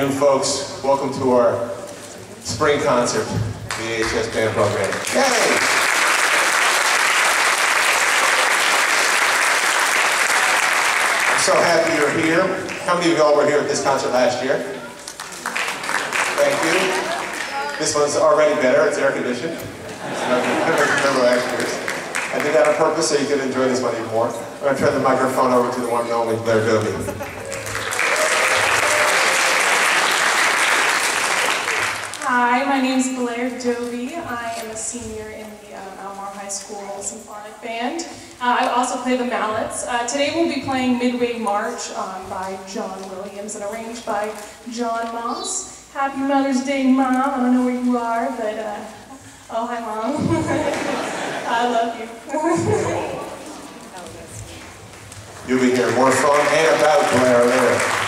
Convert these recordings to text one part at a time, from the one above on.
afternoon, folks. Welcome to our spring concert, the AHS band program. Yay! I'm so happy you're here. How many of y'all were here at this concert last year? Thank you. This one's already better. It's air conditioned. Remember last year's. I did that on purpose so you could enjoy this one even more. I'm going to turn the microphone over to the one and only Blair Dobie. Hi, my name is Blair Dobie. I am a senior in the Albemarle High School Symphonic Band. I also play the mallets. Today we'll be playing Midway March by John Williams and arranged by John Moss. Happy Mother's Day, Mom. I don't know where you are, but oh, hi, Mom. I love you. You'll be hearing more from and about Blair later.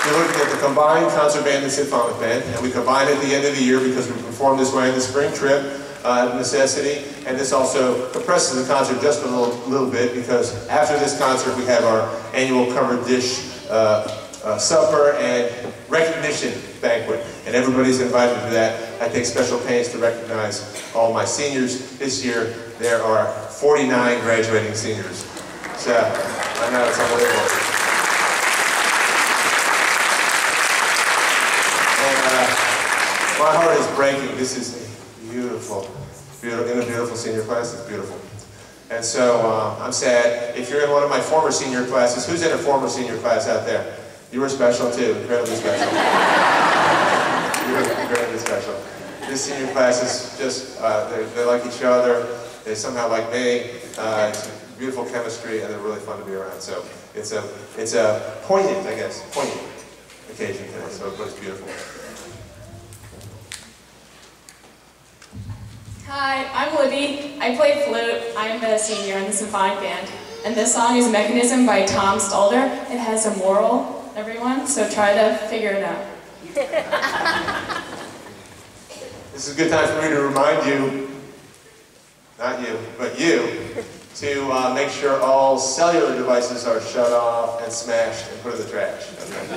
You're looking at the combined concert band and symphonic band, and we combine at the end of the year because we perform this way in the spring trip, necessity, and this also compresses the concert just a little bit because after this concert we have our annual covered dish supper and recognition banquet, and everybody's invited to that. I take special pains to recognize all my seniors. This year, there are 49 graduating seniors. So, I know it's unbelievable. And my heart is breaking. This is a beautiful, in a beautiful senior class. It's beautiful. And so, I'm sad. If you're in one of my former senior classes, who's in a former senior class out there? You were special too, incredibly special. You were incredibly special. This senior class is just, they like each other, they somehow like me. It's beautiful chemistry, and they're really fun to be around. So it's a poignant, I guess, poignant occasion today, so it's beautiful. Hi, I'm Libby. I play flute. I'm a senior in the symphonic band. And this song is Mechanism by Tom Stalder. It has a moral, everyone, so try to figure it out. This is a good time for me to remind you, not you, but you, to make sure all cellular devices are shut off and smashed and put in the trash. Okay?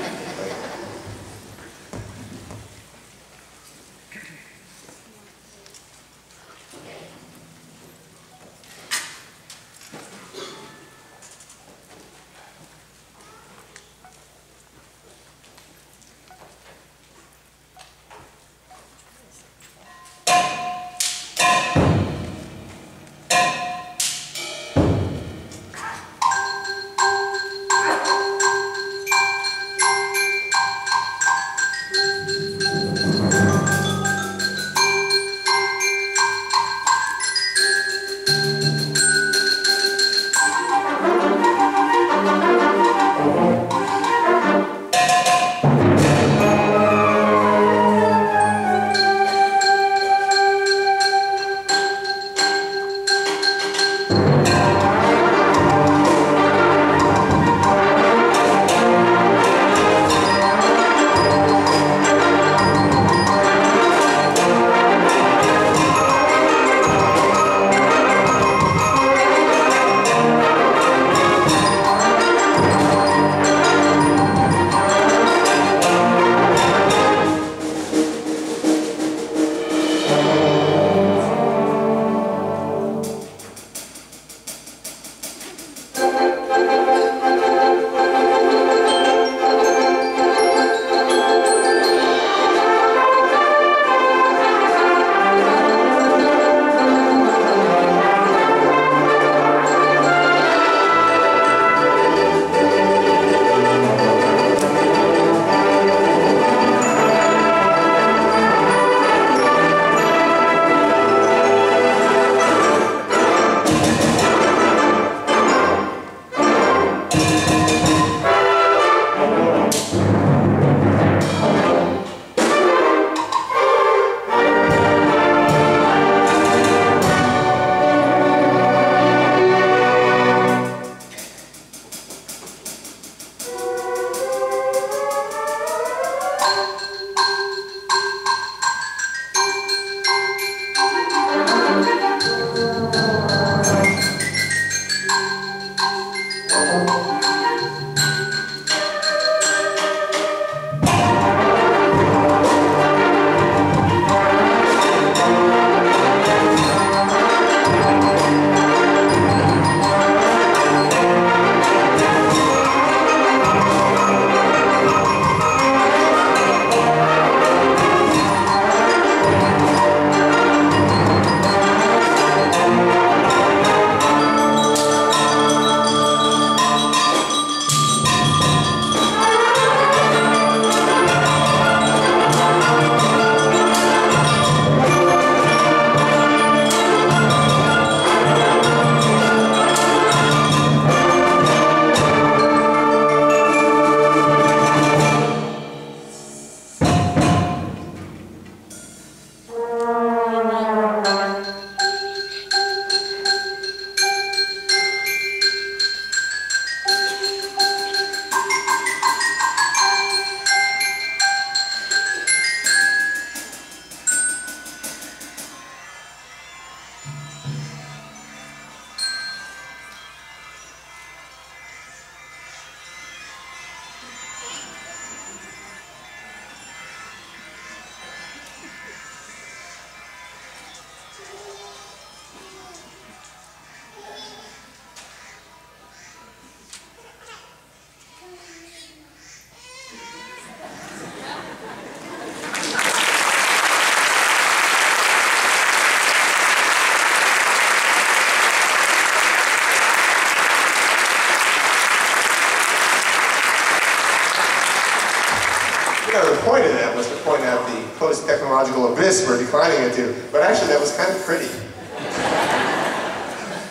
technological abyss we're declining into. But actually, that was kind of pretty.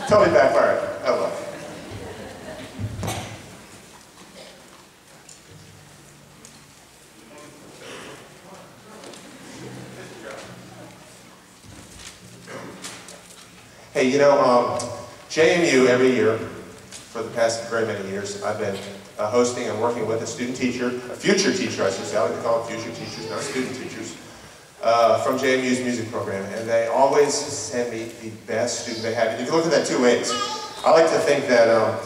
Totally backfired. Oh well. Hey, you know, JMU every year, for the past very many years, I've been hosting and working with a student teacher, a future teacher I should say, I like to call them future teachers, not student teachers, from JMU's music program. And they always send me the best student they have. And you can look at that two ways. I like to think that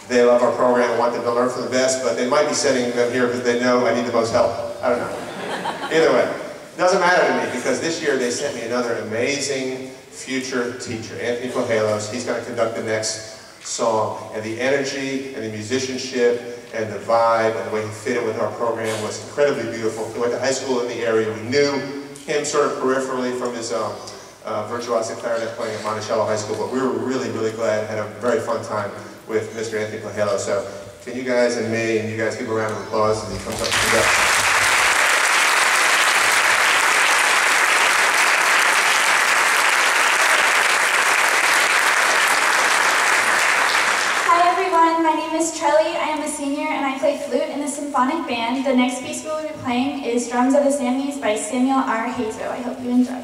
they love our program and want them to learn from the best, but they might be sending them here because they know I need the most help. I don't know. Either way, it doesn't matter to me because this year they sent me another amazing future teacher, Anthony Cohalos. He's going to conduct the next song, and the energy and the musicianship and the vibe and the way he fit in with our program was incredibly beautiful. He went to high school in the area. We knew him sort of peripherally from his virtuosic clarinet playing at Monticello High School, but we were really, really glad and had a very fun time with Mr. Anthony Cohalos. So can you guys and me and you guys give a round of applause as he comes up to conduct? Charlie, I am a senior and I play flute in the symphonic band. The next piece we will be playing is Drums of the Sammies by Samuel R. Hazo. I hope you enjoy.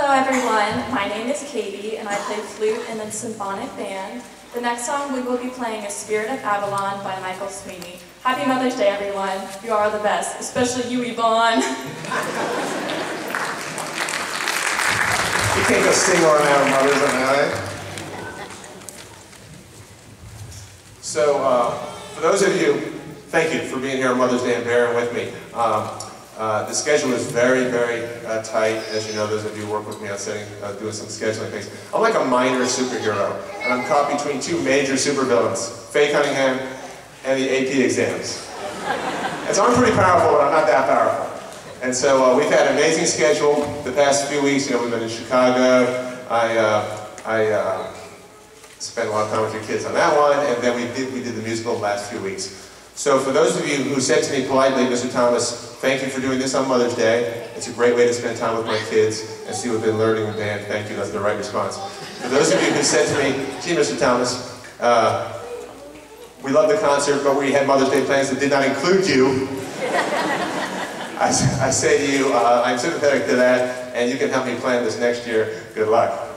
Hello everyone, my name is Katie and I play flute in the symphonic band. The next song we will be playing is Spirit of Avalon by Michael Sweeney. Happy Mother's Day everyone, you are the best, especially you Yvonne. You can't go sing around mothers on that. So, for those of you, thank you for being here on Mother's Day and bearing with me. The schedule is very, very tight. As you know, those of you who work with me on doing some scheduling things. I'm like a minor superhero, and I'm caught between two major supervillains, Faye Cunningham and the AP exams. And so I'm pretty powerful, but I'm not that powerful. And so we've had an amazing schedule the past few weeks. You know, we've been in Chicago. I spent a lot of time with your kids on that one, and then we did the musical the last few weeks. So for those of you who said to me politely, Mr. Thomas, thank you for doing this on Mother's Day. It's a great way to spend time with my kids and see what they're learning in band. Thank you, that's the right response. For those of you who said to me, gee, Mr. Thomas, we love the concert, but we had Mother's Day plans that did not include you. I say to you, I'm sympathetic to that, and you can help me plan this next year. Good luck.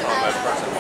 Trombone person.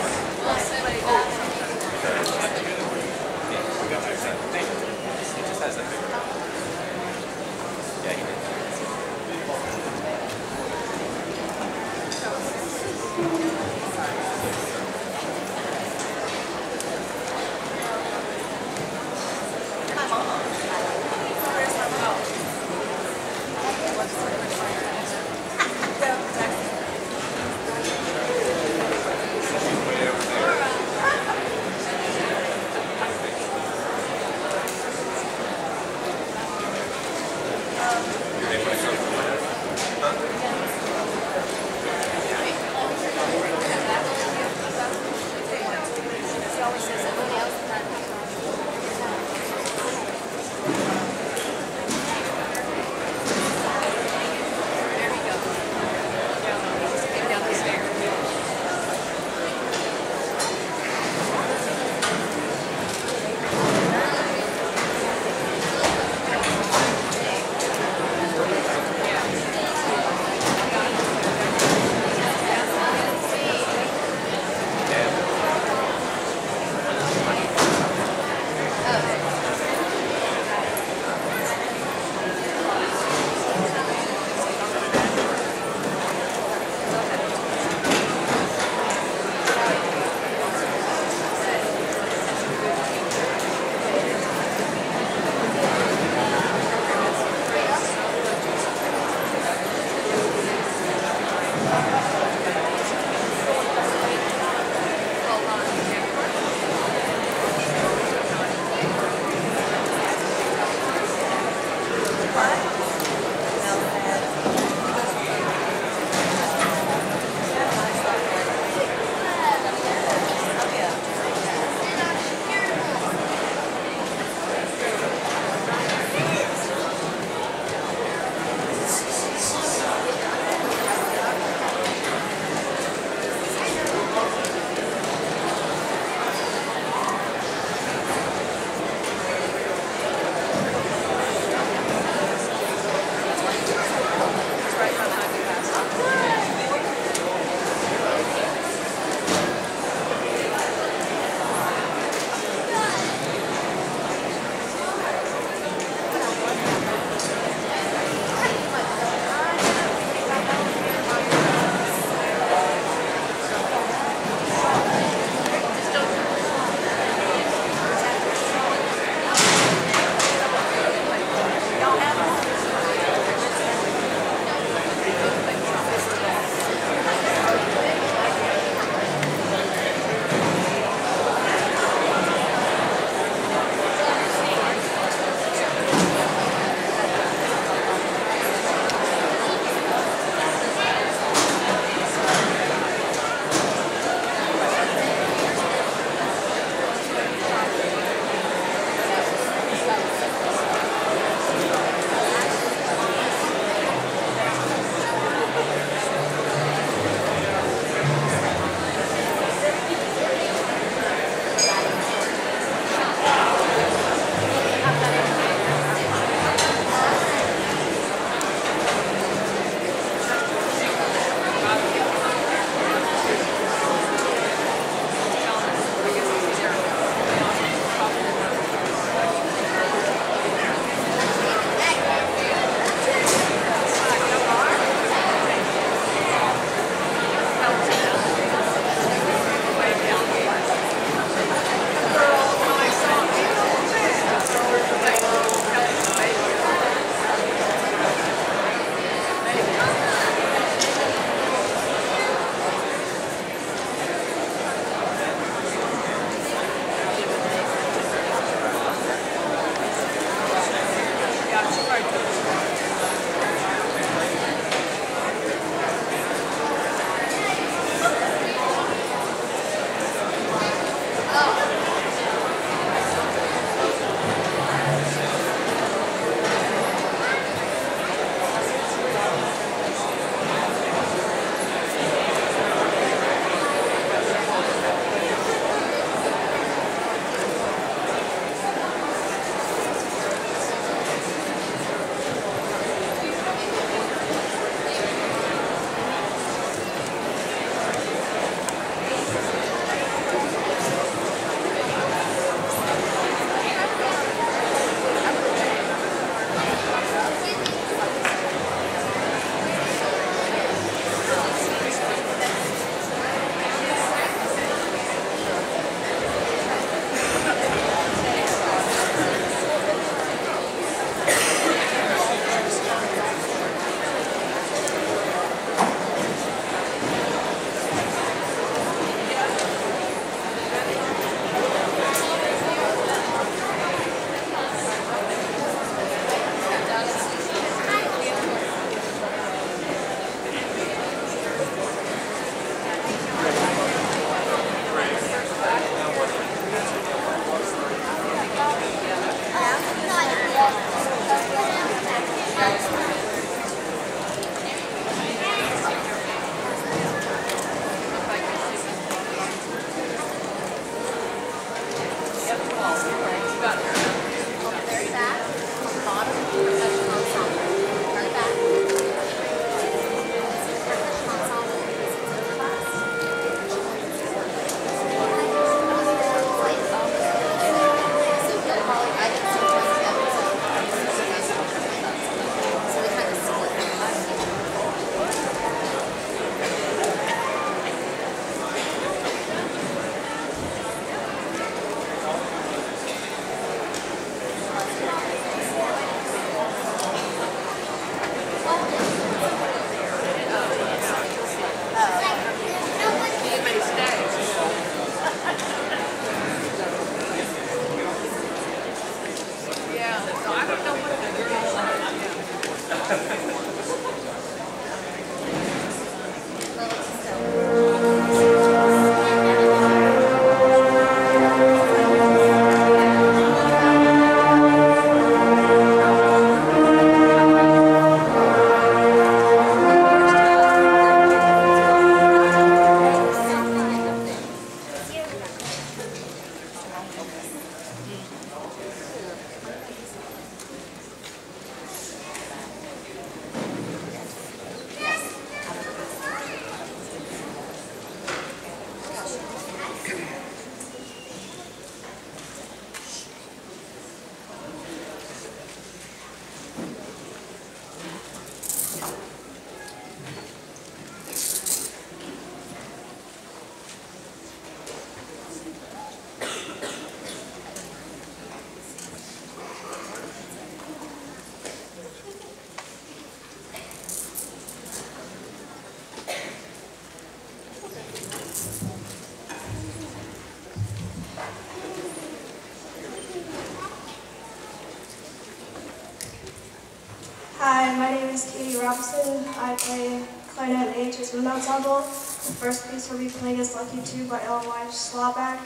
is Katie Robinson. I play clarinet and AHS wind ensemble. The first piece we'll be playing is Lucky 2 by L.Y. Slawback.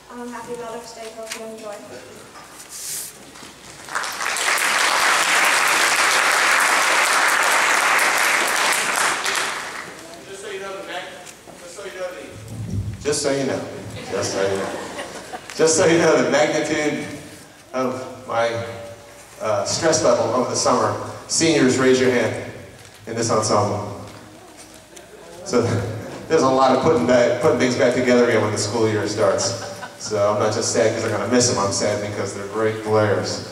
Happy Mother's Day. Hope you enjoy. Just so you know, the magnitude of my stress level over the summer. Seniors, raise your hand in this ensemble. So there's a lot of putting things back together again when the school year starts. So I'm not just sad because I'm going to miss them, I'm sad because they're great players.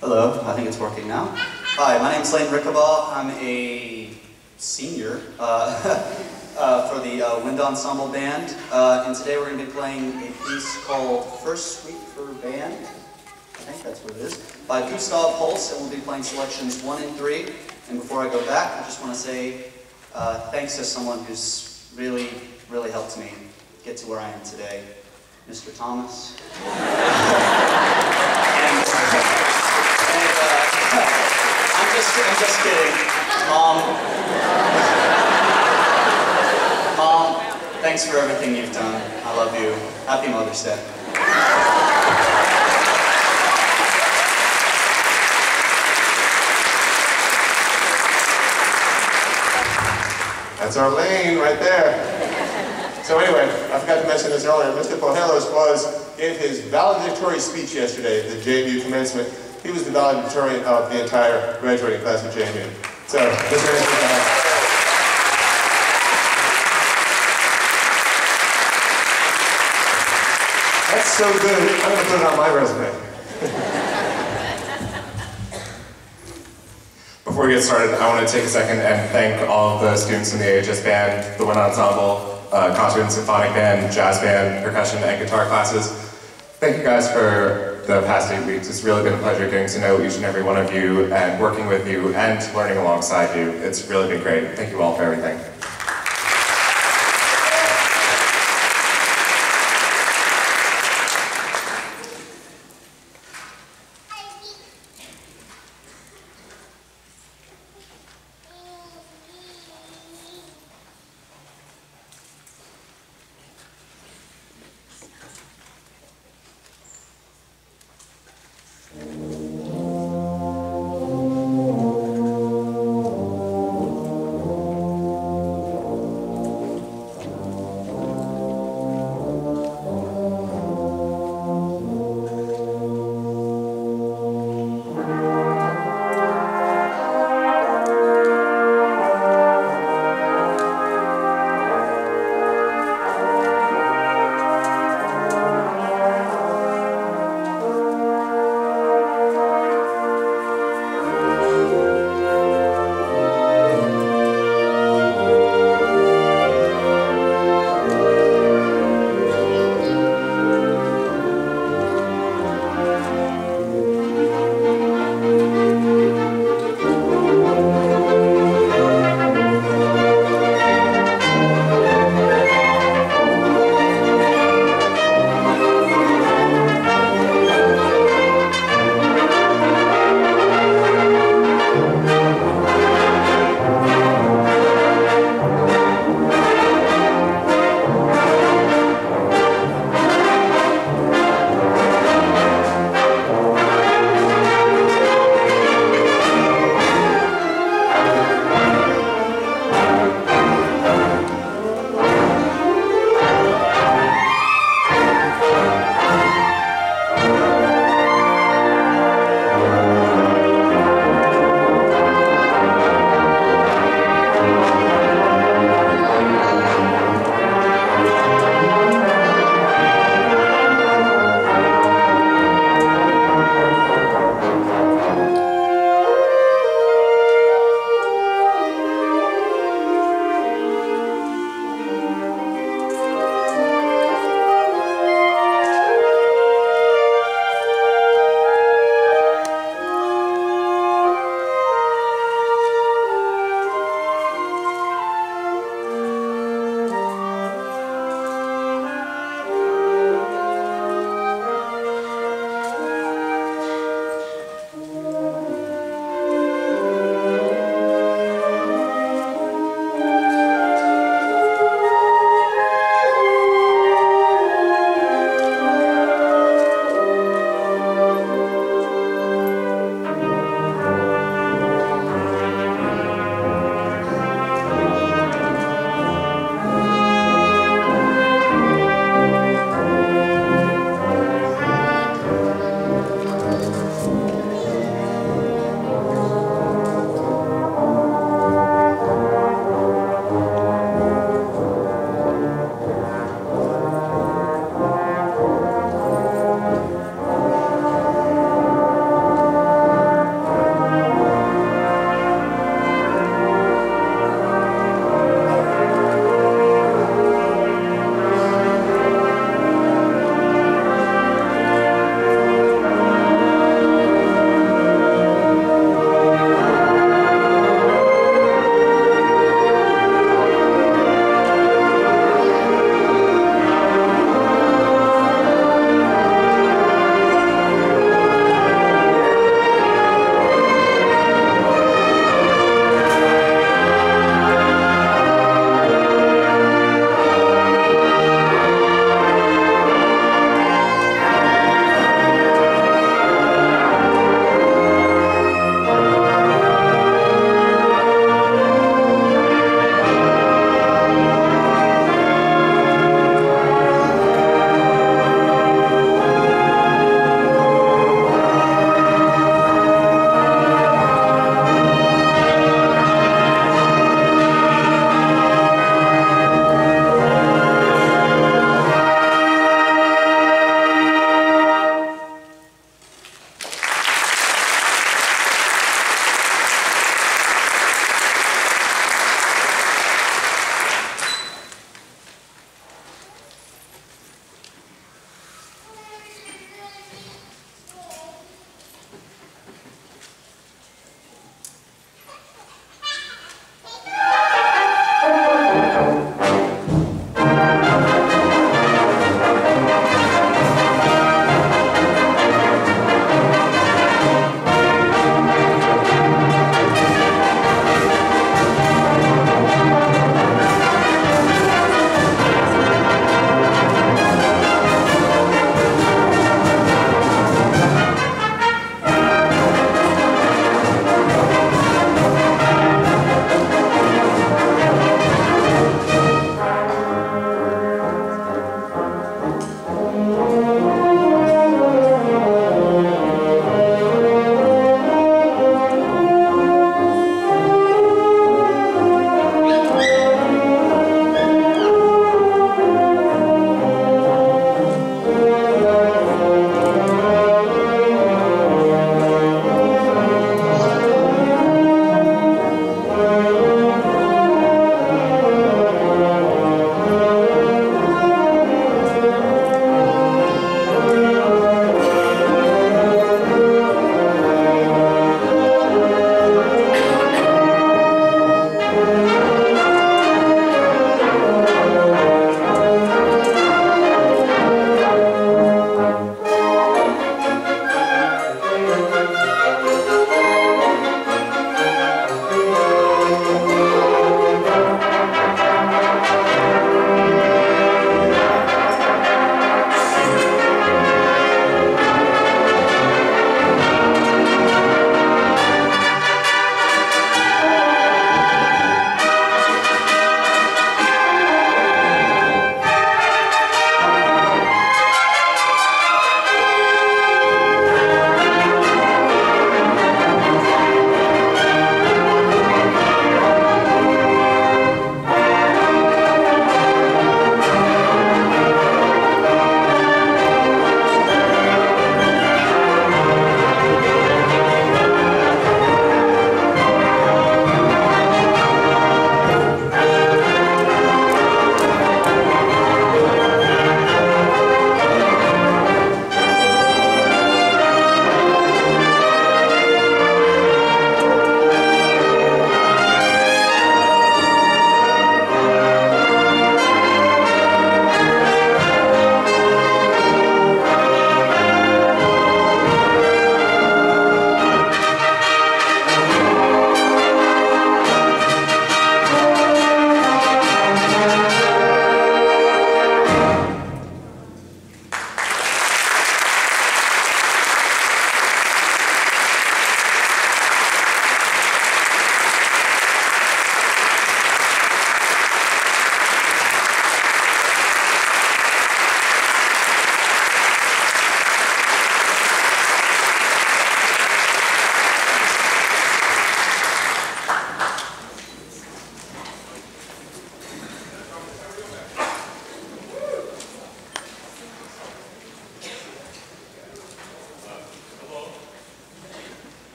Hello, I think it's working now. Hi, my name's Lane Rickabaugh. I'm a senior for the wind ensemble band, and today we're going to be playing a piece called First Suite for Band, I think that's what it is, by Gustav Holst, and we'll be playing selections 1 and 3. And before I go back, I just want to say thanks to someone who's really helped me get to where I am today, Mr. Thomas. I'm just kidding. Mom, thanks for everything you've done. I love you. Happy Mother's Day. That's our Lane right there. So anyway, I forgot to mention this earlier. Mr. Pohelos gave his valedictory speech yesterday at the JMU commencement. He was the valedictorian of the entire graduating class of JMU. So, Mr. Anderson, that's so good, I'm going to put it on my resume. Before we get started, I want to take a second and thank all of the students in the AHS band, the wind ensemble, concert and symphonic band, jazz band, percussion, and guitar classes. Thank you guys for the past 8 weeks. It's really been a pleasure getting to know each and every one of you and working with you and learning alongside you. It's really been great. Thank you all for everything.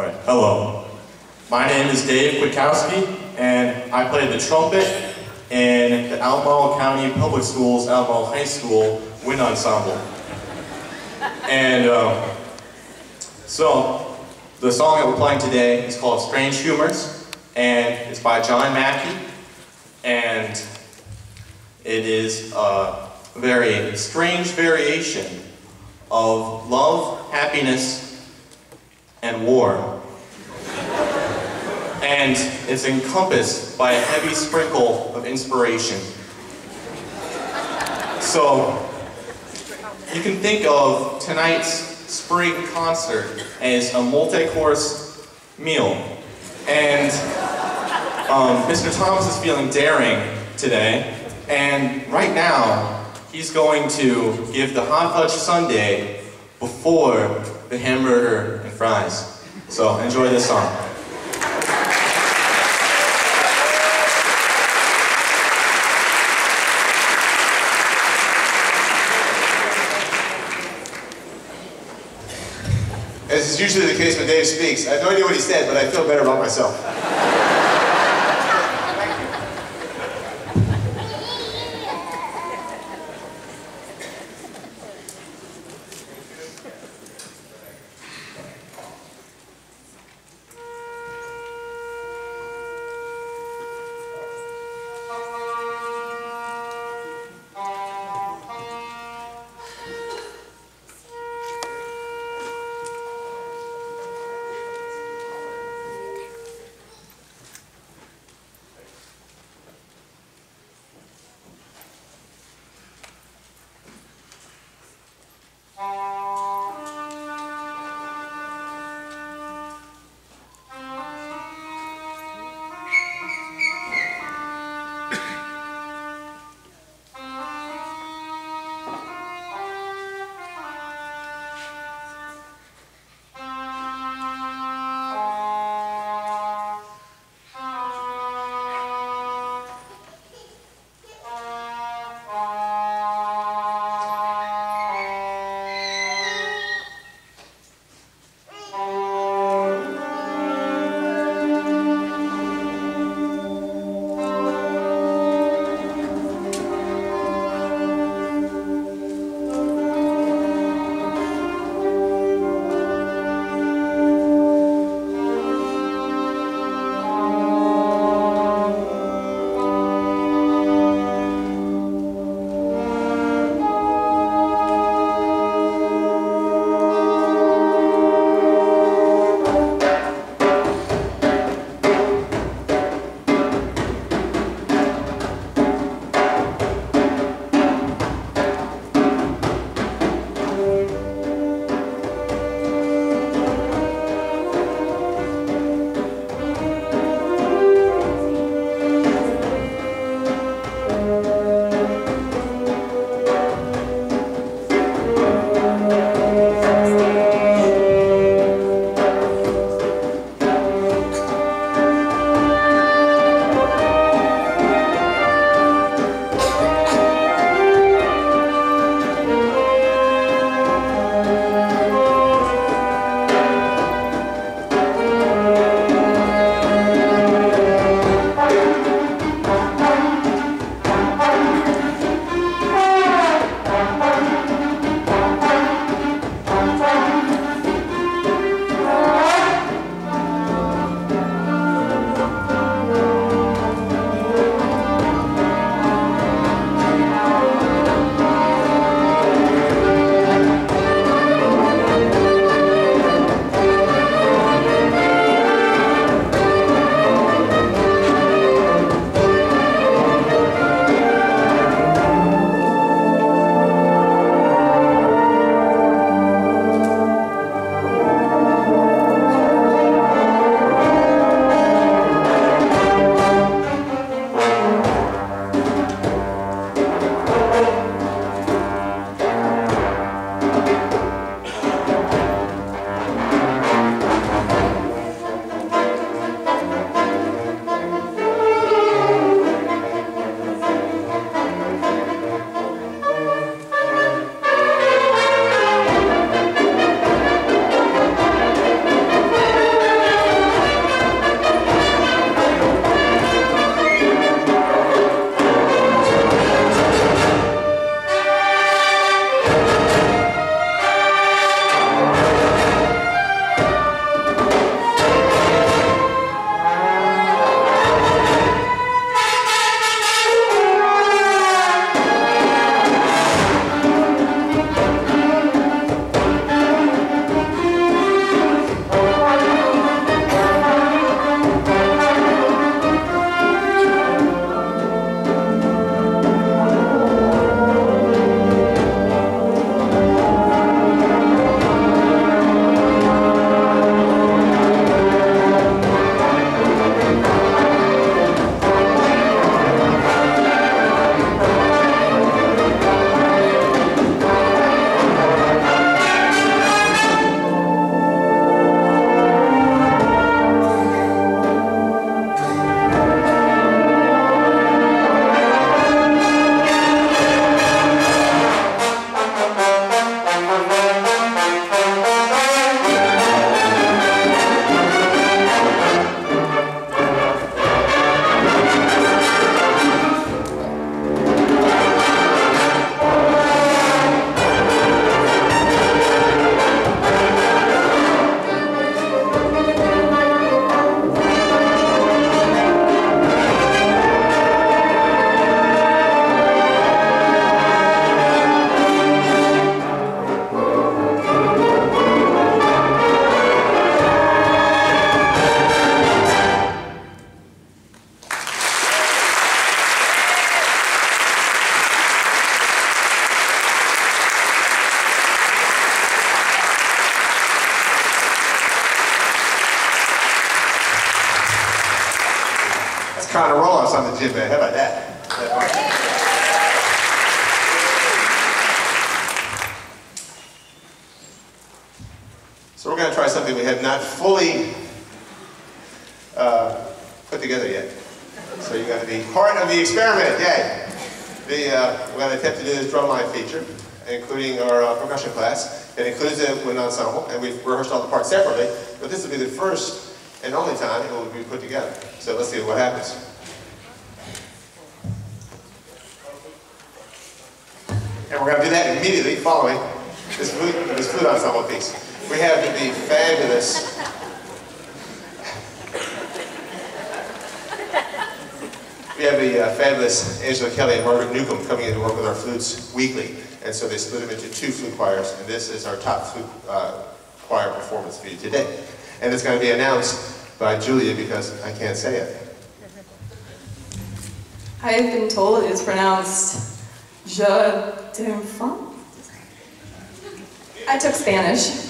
All right, hello. My name is Dave Kwiatkowski, and I play the trumpet in the Albemarle County Public Schools, Albemarle High School Wind Ensemble. And so, the song that we're playing today is called Strange Humors, and it's by John Mackey, and it is a very strange variation of love, happiness, and war. And it's encompassed by a heavy sprinkle of inspiration. So, you can think of tonight's spring concert as a multi-course meal. And Mr. Thomas is feeling daring today, and right now, he's going to give the hot fudge sundae before the hamburger and fries. So enjoy this song. As is usually the case when Dave speaks, I have no idea what he said, but I feel better about myself. Kind of roll-ups on the gym bag. How about that? So we're going to try something we have not fully put together yet. So you're going to be part of the experiment. Yay! We're going to attempt to do this drumline feature, including our percussion class. It includes a wind ensemble, and we've rehearsed all the parts separately, but this will be the first and only time it will be put together. So let's see what happens. And we're going to do that immediately following this flute ensemble piece. We have the fabulous Angela Kelly and Margaret Newcomb coming in to work with our flutes weekly. And so they split them into 2 flute choirs, and this is our top flute choir performance for you today. And it's going to be announced by Julia because I can't say it. I have been told it's pronounced Je t'enfant. I took Spanish.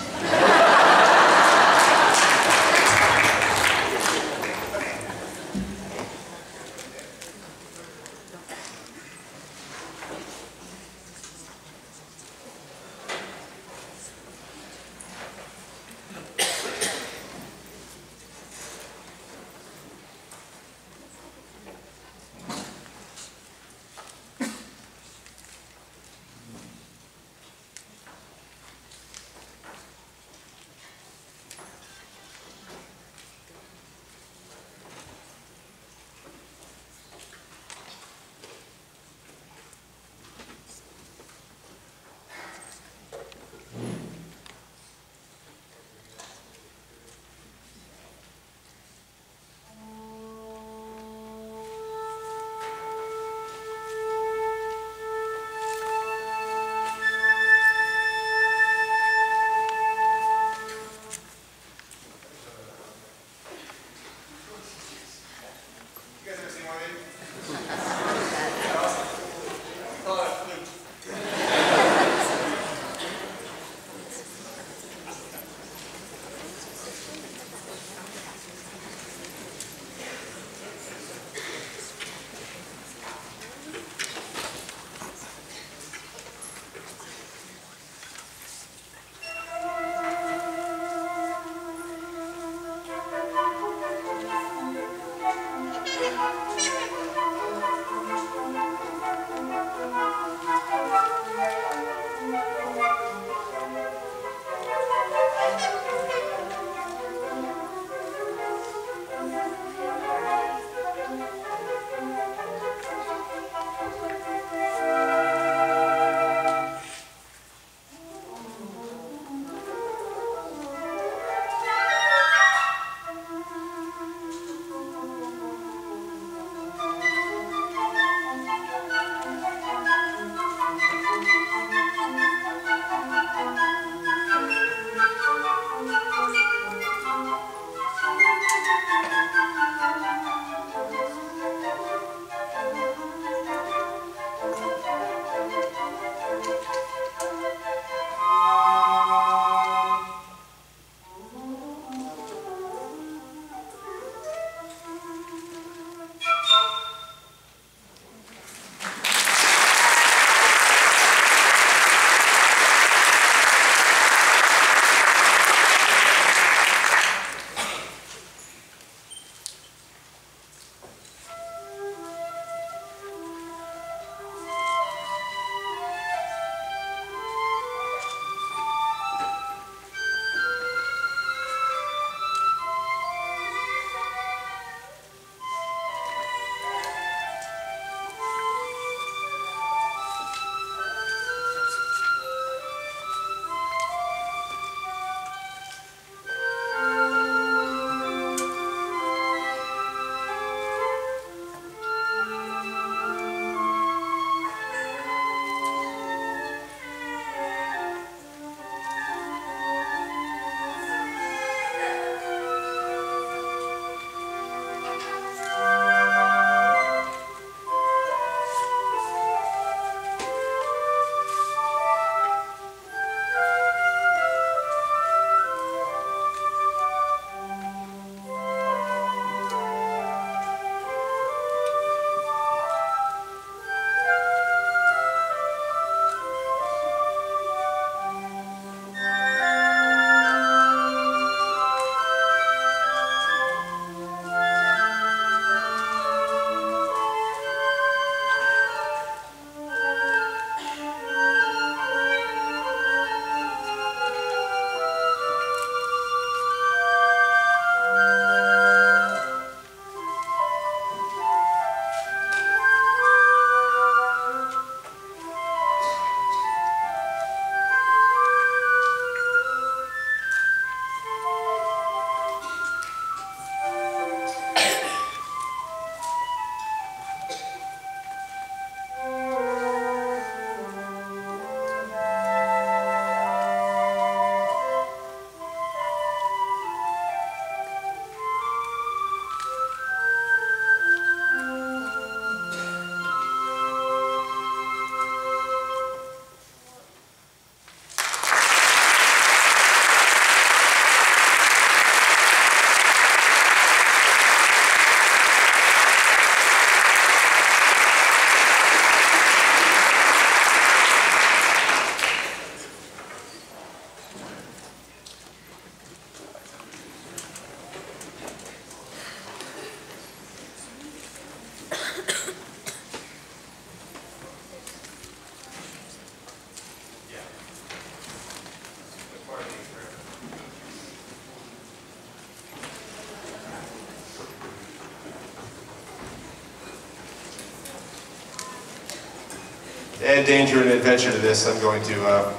add danger and adventure to this, I'm going to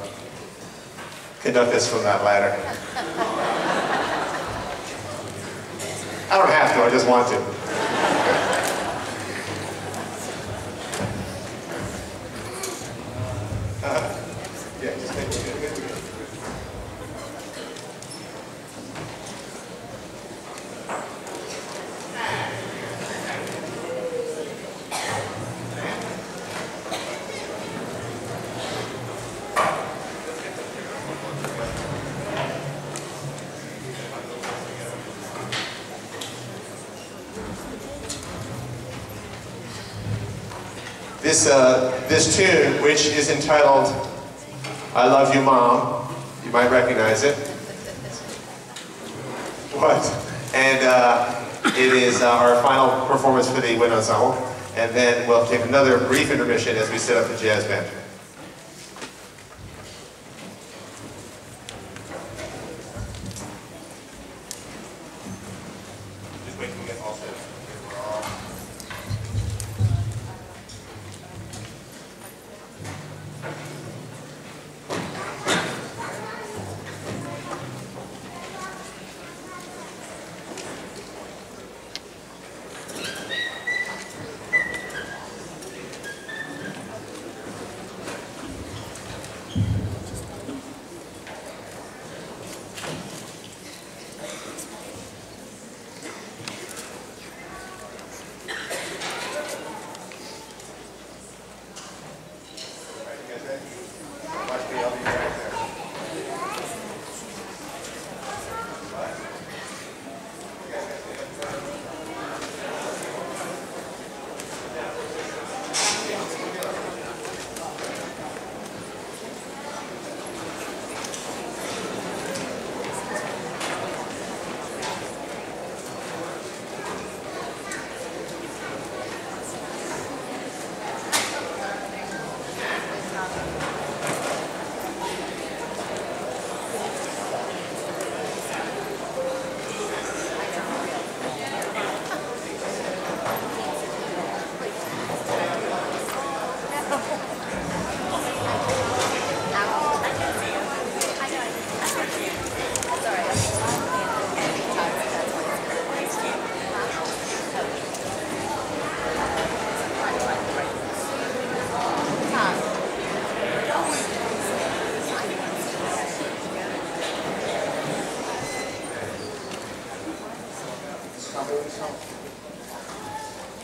conduct this from that ladder. I don't have to, I just want to. Yeah, just make it good. This tune, which is entitled I Love You Mom, you might recognize it. What? And it is our final performance for the wind ensemble, and then we'll take another brief intermission as we set up the jazz band. Just wait till we get all set.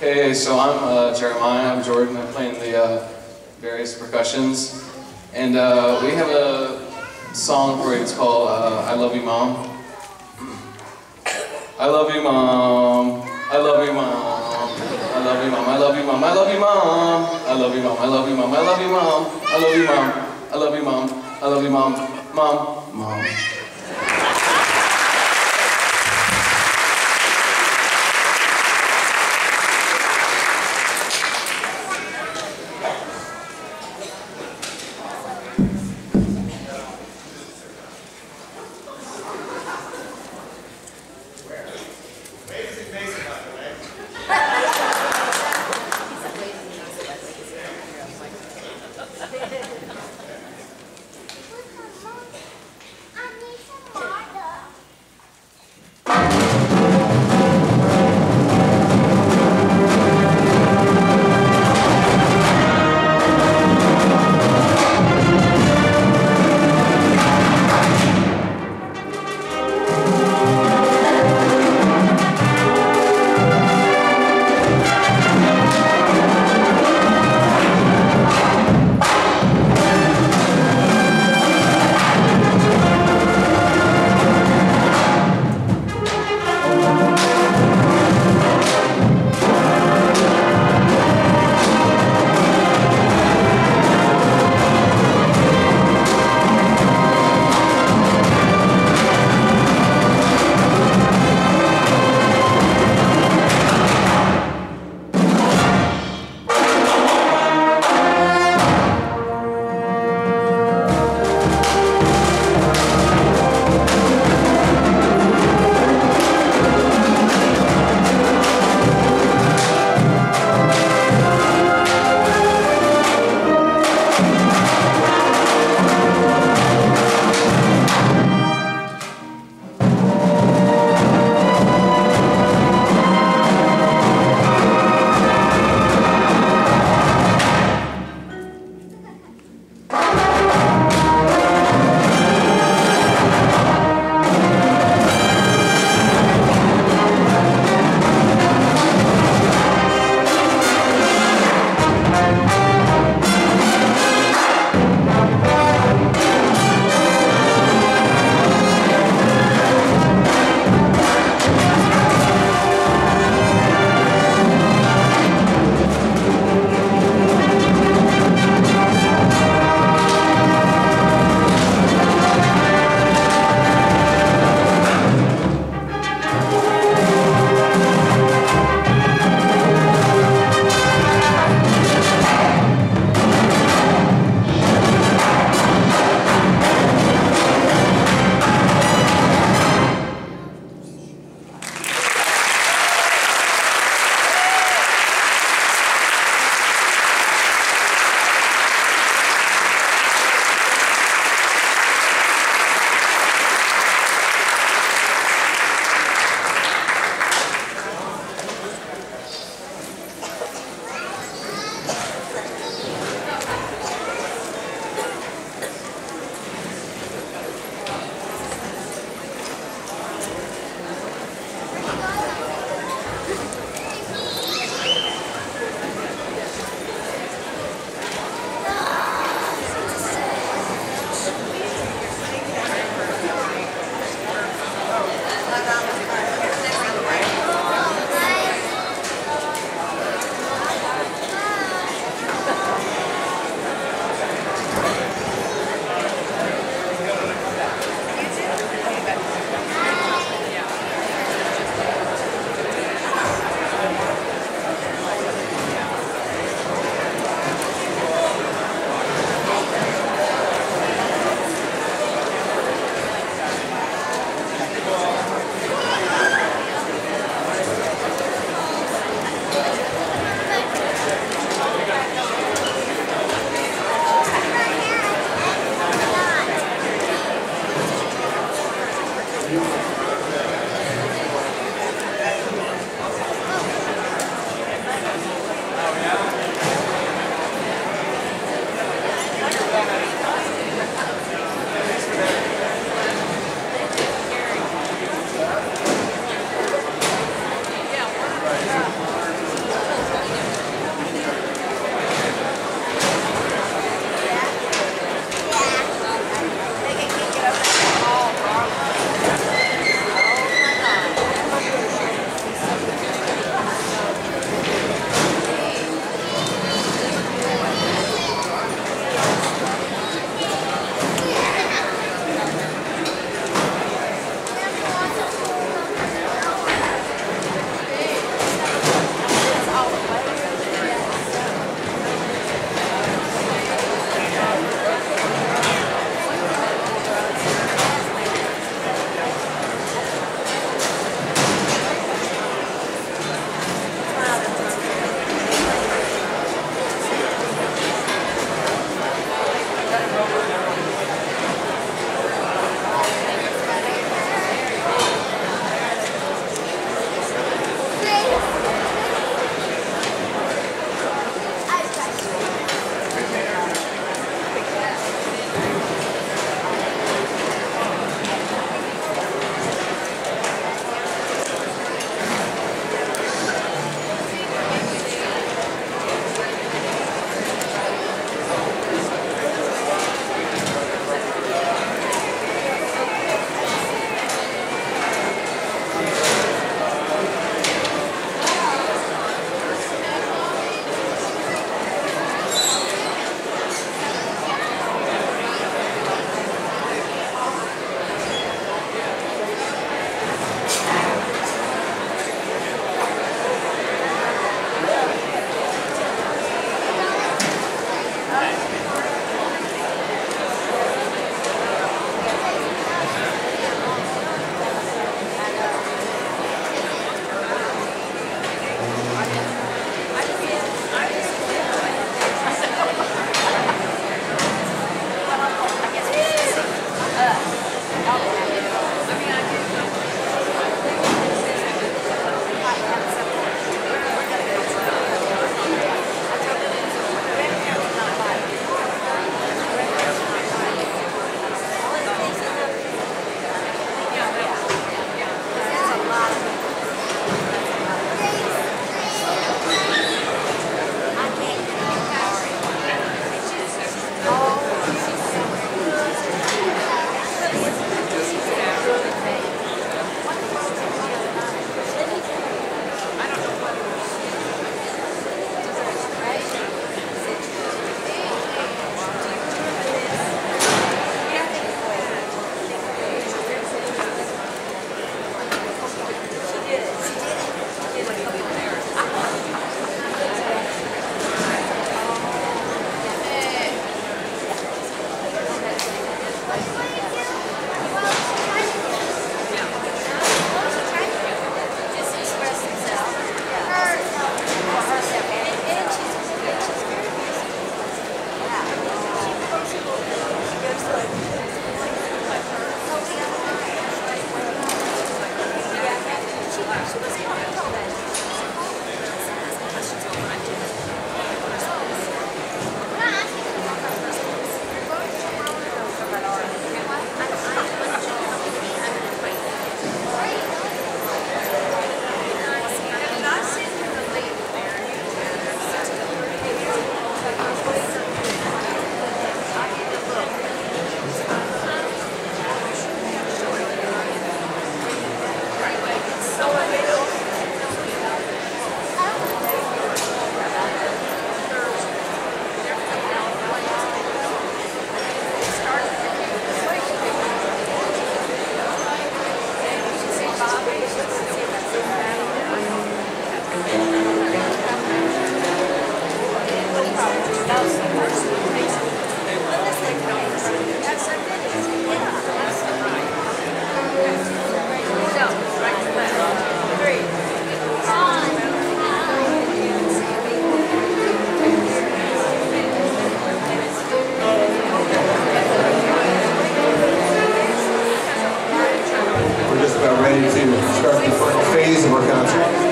Okay, so I'm Jeremiah, I'm Jordan, I'm playing the various percussions, and we have a song for you, it's called I Love You Mom. I love you Mom, I love you Mom, I love you Mom, I love you Mom, I love you Mom, I love you Mom, I love you Mom, I love you Mom, I love you Mom, I love you Mom, I love you Mom, Mom. I need ready to start the final phase of our concert.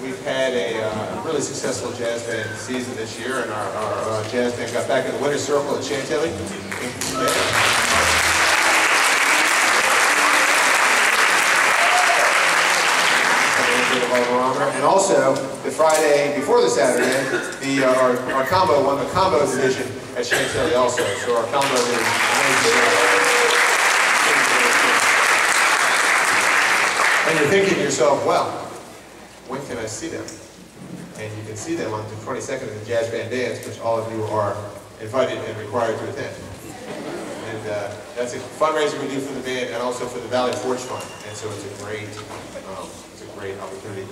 We've had a really successful jazz band season this year, and our jazz band got back in the winner's circle at Chantilly. And also, the Friday before the Saturday, our combo won the combo division at Chantilly also. So our combo is amazing. And you're thinking to yourself, well, when can I see them? And you can see them on the 22nd of the Jazz Band Dance, which all of you are invited and required to attend. And that's a fundraiser we do for the band and also for the Valley Forge Fund. And so it's a great opportunity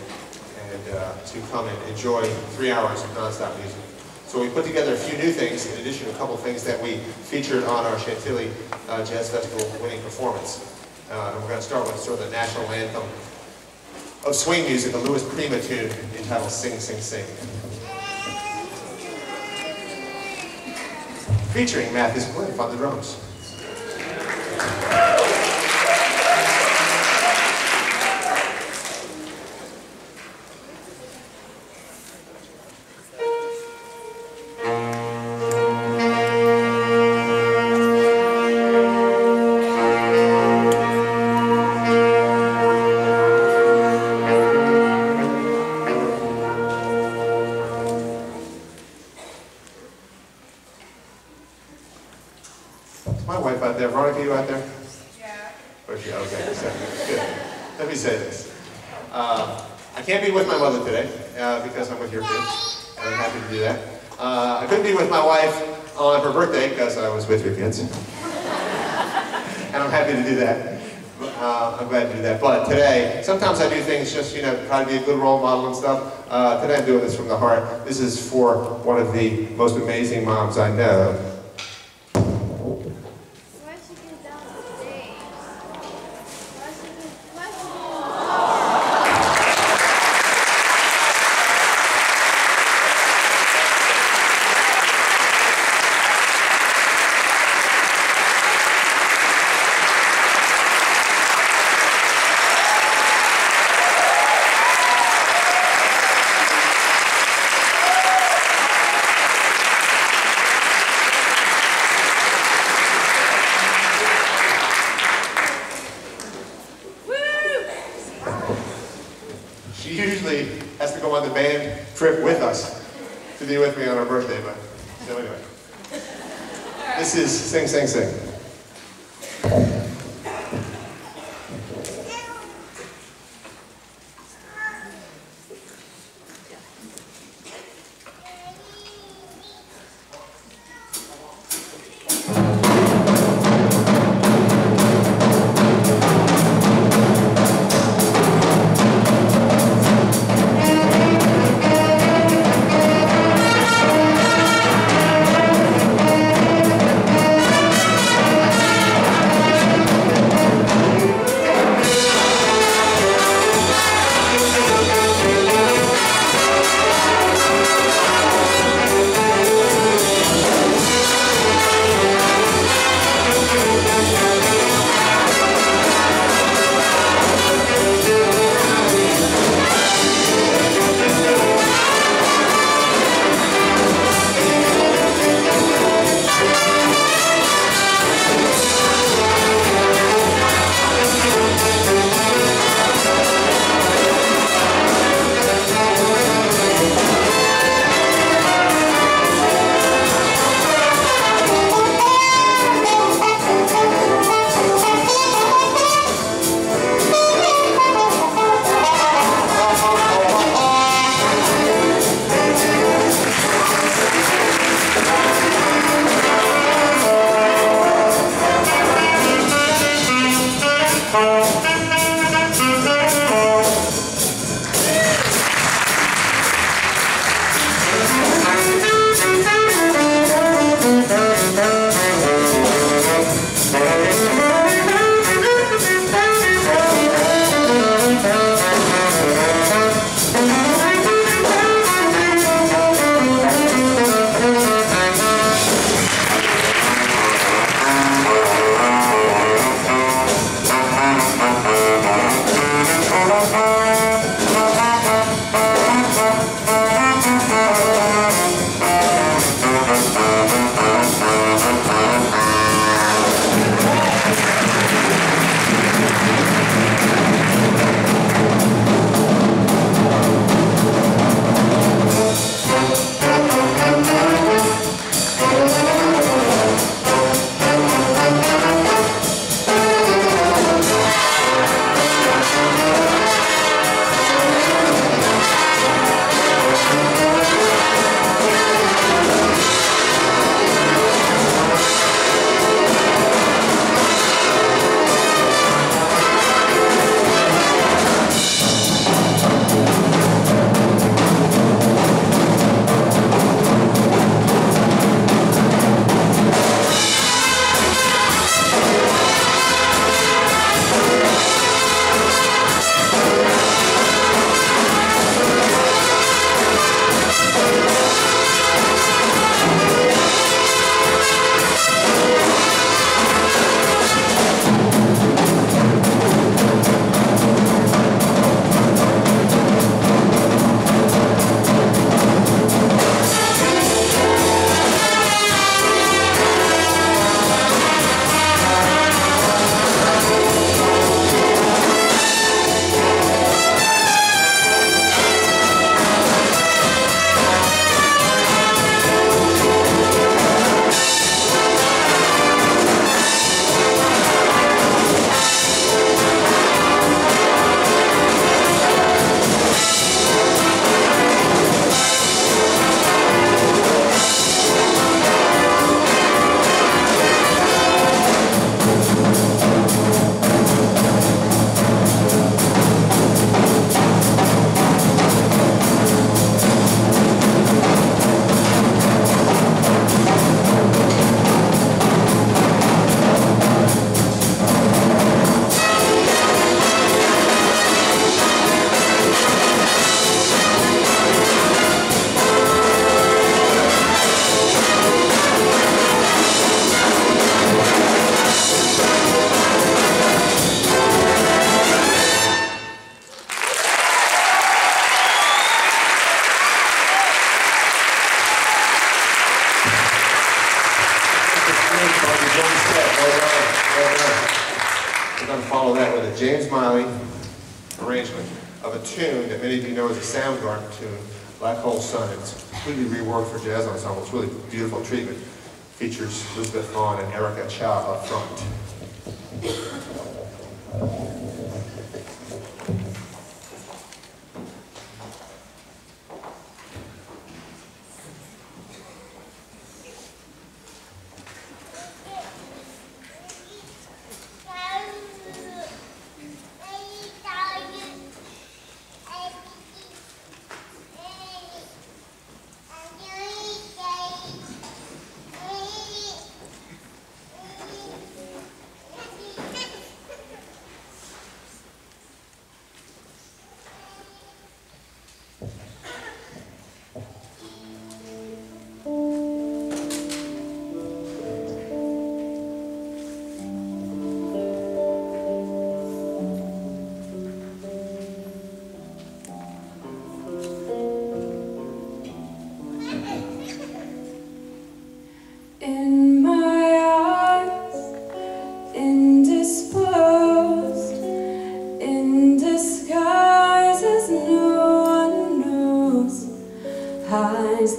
and to come and enjoy 3 hours of nonstop music. So we put together a few new things, in addition to a couple of things that we featured on our Chantilly Jazz Festival winning performance. And we're going to start with sort of the national anthem of swing music, a Louis Prima tune entitled Sing, Sing, Sing. Featuring Mathis Cliff on the drums. Veronica, you out there? Yeah. Okay, good. Let me say this. I can't be with my mother today because I'm with your kids, and I'm happy to do that. I couldn't be with my wife on her birthday because I was with your kids, and I'm happy to do that. I'm glad to do that. But today, sometimes I do things just, you know, try to be a good role model and stuff. Today I'm doing this from the heart. This is for one of the most amazing moms I know. She usually has to go on the band trip with us to be with me on her birthday, but so anyway. This is Sing, Sing, Sing. Well done. We're going to follow that with a James Miley arrangement of a tune that many of you know as a Soundgarden tune, Black Hole Sun. It's completely reworked for jazz ensemble. It's really beautiful treatment. Features Elizabeth Vaughn and Erica Chow up front.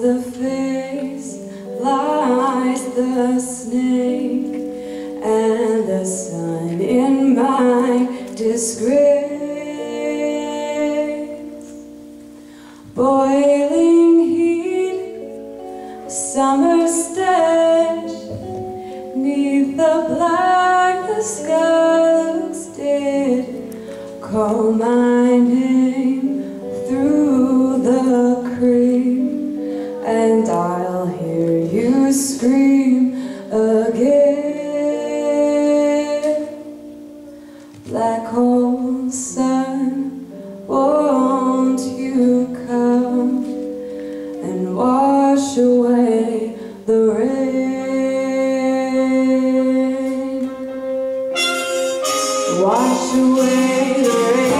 The face lies the snake, and the sun in my disgrace. Boiling heat, summer stench, neath the black the sky looks dead. Call my name through the creek, and I'll hear you scream again. Black hole sun, won't you come and wash away the rain? Wash away the rain.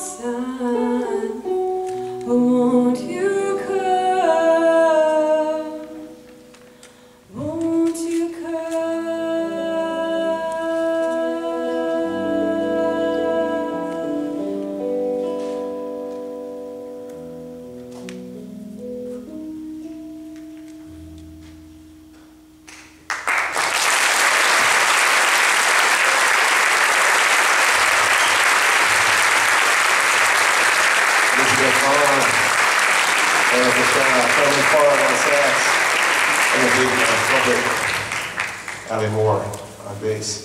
sun. Won't you come? Won't you Albemarle on bass.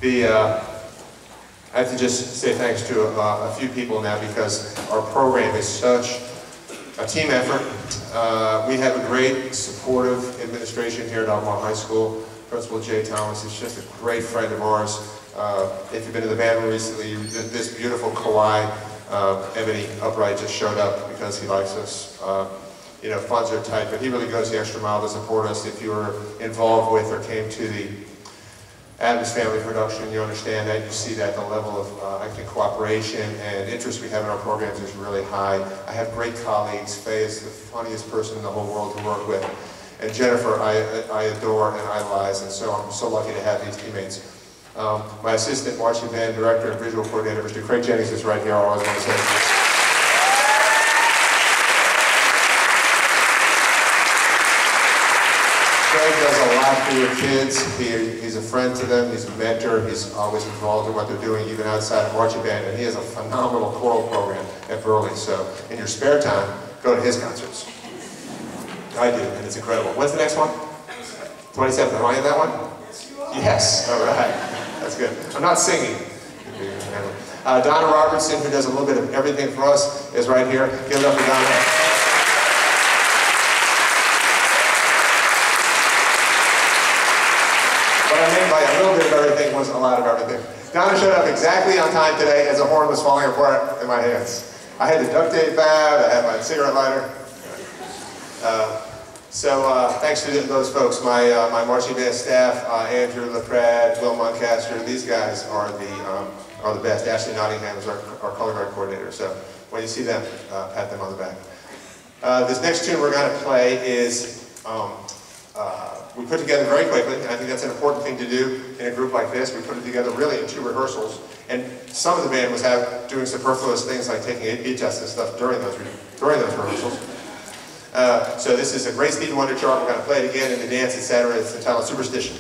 I have to just say thanks to a few people now because our program is such a team effort. We have a great, supportive administration here at Albemarle High School. Principal Jay Thomas is just a great friend of ours. If you've been to the band room recently, this beautiful Kawhi ebony upright just showed up because he likes us. You know, funds are tight, but he really goes the extra mile to support us. If you were involved with or came to the Adams Family production, you understand that, you see that the level of, I think, cooperation and interest we have in our programs is really high. I have great colleagues. Faye is the funniest person in the whole world to work with. And Jennifer, I adore and idolize, and so I'm so lucky to have these teammates. My assistant, marching band director, and visual coordinator, Mr. Craig Jennings, is right here. I always want to say. Craig does a lot for your kids. He's a friend to them. He's a mentor. He's always involved in what they're doing, even outside of marching band. And he has a phenomenal choral program at Burley. So in your spare time, go to his concerts. I do, and it's incredible. When's the next one? 27th. Am I in that one? Yes. All right. That's good. I'm not singing. Donna Robertson, who does a little bit of everything for us, is right here. Give it up for Donna. What I mean by a little bit of everything was a lot of everything. Donna showed up exactly on time today as a horn was falling apart in my hands. I had the duct tape out, I had my cigarette lighter. Thanks to those folks, my marching band staff, Andrew LaPrade, Will Muncaster, these guys are the best. Ashley Nottingham is our color guard coordinator, so when you see them, pat them on the back. This next tune we're going to play is, we put together very quickly, and I think that's an important thing to do in a group like this. We put it together really in 2 rehearsals, and some of the band was doing superfluous things like taking AHS and stuff during those rehearsals. So this is a great Stevie Wonder chart. We're going to play it again in the dance, etc. It's entitled Superstition.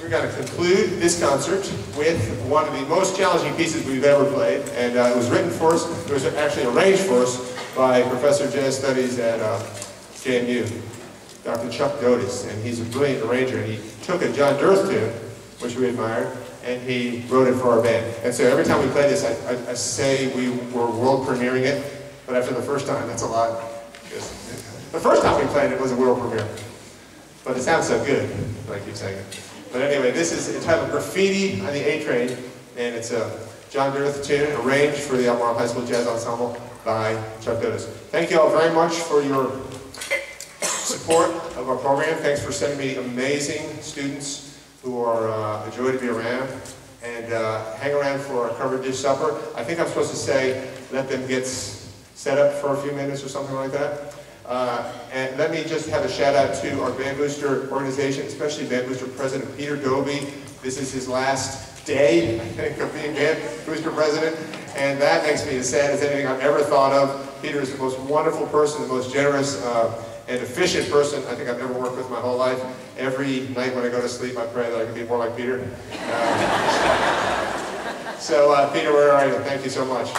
We're going to conclude this concert with one of the most challenging pieces we've ever played, and it was written for us, it was actually arranged for us by Professor of Jazz Studies at JMU, Dr. Chuck Dotis, and he's a brilliant arranger, and he took a John Durth tune, which we admired, and he wrote it for our band. And so every time we play this, I say we were world premiering it, but after the first time, that's a lot. The first time we played it was a world premiere, but it sounds so good, I keep saying it. But anyway, this is entitled Graffiti on the A Train, and it's a John Durth tune arranged for the Albemarle High School Jazz Ensemble by Chuck Dotis. Thank you all very much for your support of our program. Thanks for sending me amazing students who are a joy to be around. And hang around for our covered dish supper. I think I'm supposed to say, let them get set up for a few minutes or something like that. And let me just have a shout out to our Band Booster organization, especially Band Booster President Peter Doby. This is his last day, I think, of being Band Booster President, and that makes me as sad as anything I've ever thought of. Peter is the most wonderful person, the most generous and efficient person I think I've ever worked with my whole life. Every night when I go to sleep, I pray that I can be more like Peter. So, Peter, where are you? Thank you so much.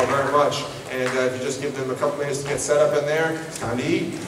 all very much. And if you just give them a couple minutes to get set up in there, it's time to eat.